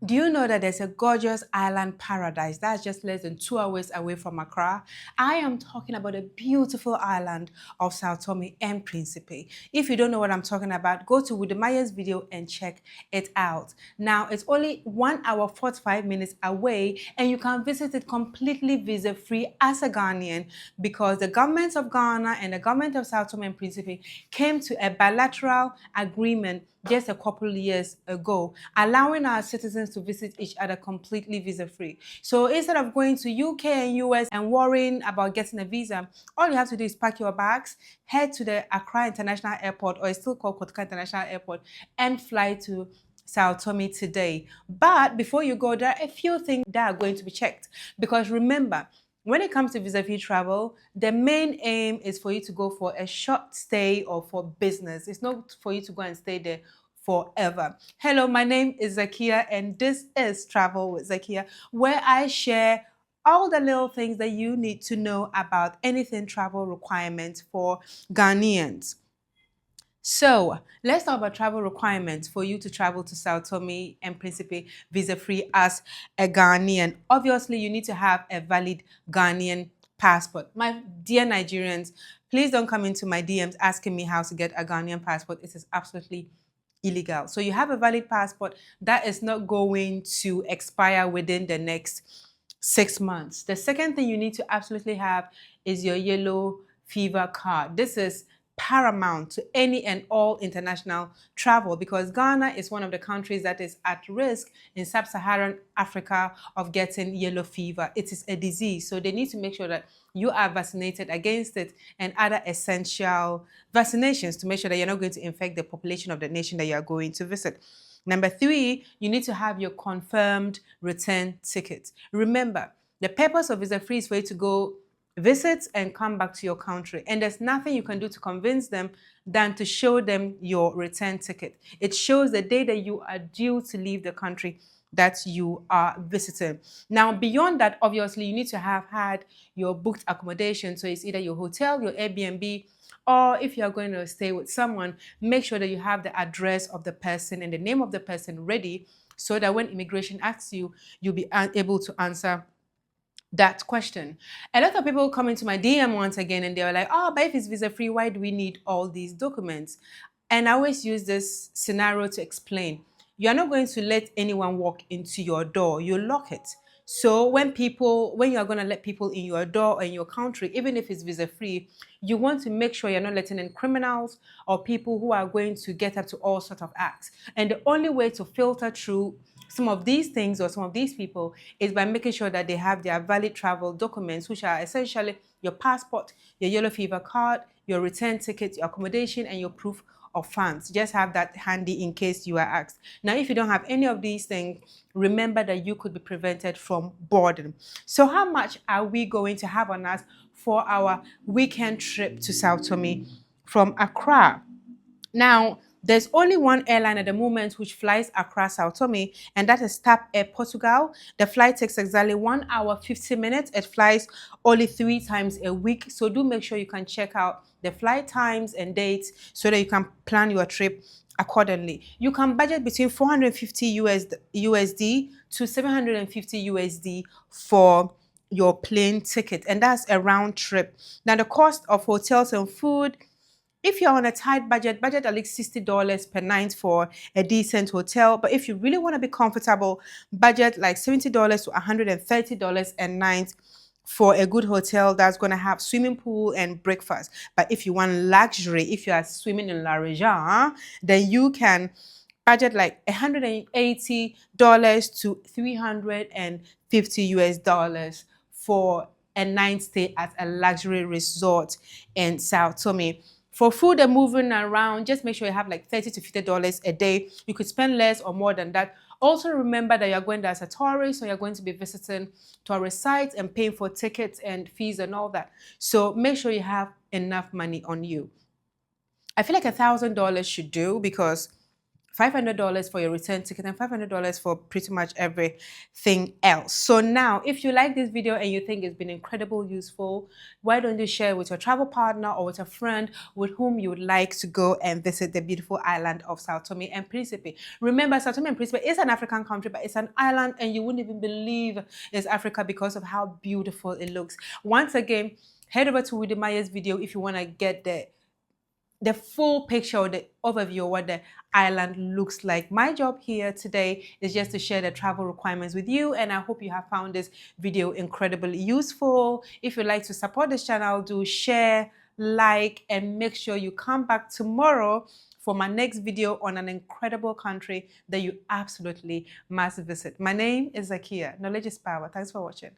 Do you know that there's a gorgeous island paradise that's just less than 2 hours away from Accra? I am talking about a beautiful island of São Tomé and Principe. If you don't know what I'm talking about, go to Widemaya's video and check it out. Now, it's only 1 hour 45 minutes away, and you can visit it completely visa-free as a Ghanaian because the governments of Ghana and the government of São Tomé and Principe came to a bilateral agreement just a couple of years ago, allowing our citizens to visit each other completely visa-free. So instead of going to UK and US and worrying about getting a visa, all you have to do is pack your bags, head to the Accra International Airport, or it's still called Kotka International Airport, and fly to Sao Tome today. But before you go, there are a few things that are going to be checked. Because remember, when it comes to visa-free travel, the main aim is for you to go for a short stay or for business. It's not for you to go and stay there forever. Hello, my name is Zakia, and this is Travel with Zakia, where I share all the little things that you need to know about anything travel requirements for Ghanaians. So let's talk about travel requirements for you to travel to Sao Tome and Principe visa-free as a Ghanaian. Obviously, you need to have a valid Ghanaian passport. My dear Nigerians, please don't come into my DMs asking me how to get a Ghanaian passport. It is absolutely illegal. So you have a valid passport that is not going to expire within the next 6 months. The second thing you need to absolutely have is your yellow fever card. This is paramount to any and all international travel because Ghana is one of the countries that is at risk in sub-Saharan Africa of getting yellow fever. It is a disease, so they need to make sure that you are vaccinated against it and other essential vaccinations to make sure that you're not going to infect the population of the nation that you are going to visit. Number 3, you need to have your confirmed return ticket. Remember, the purpose of visa-free is for you to go visit and come back to your country. And there's nothing you can do to convince them than to show them your return ticket. It shows the day that you are due to leave the country that you are visiting. Now, beyond that, obviously, you need to have had your booked accommodation. So it's either your hotel, your Airbnb, or if you are going to stay with someone, make sure that you have the address of the person and the name of the person ready so that when immigration asks you, you'll be able to answer that question. A lot of people come into my DM once again and they're like, oh, but if it's visa free, why do we need all these documents? And I always use this scenario to explain. You're not going to let anyone walk into your door, you lock it. So when you're going to let people in your door or in your country, even if it's visa free, you want to make sure you're not letting in criminals or people who are going to get up to all sorts of acts. And the only way to filter through some of these things or some of these people is by making sure that they have their valid travel documents, which are essentially your passport, your yellow fever card, your return ticket, your accommodation, and your proof of funds. Just have that handy in case you are asked. Now, if you don't have any of these things, remember that you could be prevented from boarding. So how much are we going to have on us for our weekend trip to Sao Tome from Accra? Now, there's only one airline at the moment which flies across Sao Tome, and that is TAP Air Portugal. The flight takes exactly 1 hour, 50 minutes. It flies only 3 times a week. So do make sure you can check out the flight times and dates so that you can plan your trip accordingly. You can budget between 450 USD to 750 USD for your plane ticket, and that's a round trip. Now, the cost of hotels and food, if you're on a tight budget at least $60 per night for a decent hotel. But if you really want to be comfortable, budget like $70 to $130 a night for a good hotel that's going to have swimming pool and breakfast. But if you want luxury, if you are swimming in La Regina, then you can budget like $180 to $350 US for a night stay at a luxury resort in Sao Tome. For food and moving around, just make sure you have like $30 to $50 a day. You could spend less or more than that. Also remember that you're going there as a tourist, so you're going to be visiting tourist sites and paying for tickets and fees and all that. So make sure you have enough money on you. I feel like $1,000 should do because $500 for your return ticket and $500 for pretty much everything else. So now, if you like this video and you think it's been incredibly useful, why don't you share with your travel partner or with a friend with whom you would like to go and visit the beautiful island of São Tomé and Principe. Remember, São Tomé and Principe is an African country, but it's an island and you wouldn't even believe it's Africa because of how beautiful it looks. Once again, head over to Woody Myers' video if you want to get the full picture or the overview of what the island looks like. My job here today is just to share the travel requirements with you, and I hope you have found this video incredibly useful. If you'd like to support this channel, do share, like, and make sure you come back tomorrow for my next video on an incredible country that you absolutely must visit. My name is Zakia. Knowledge is power. Thanks for watching.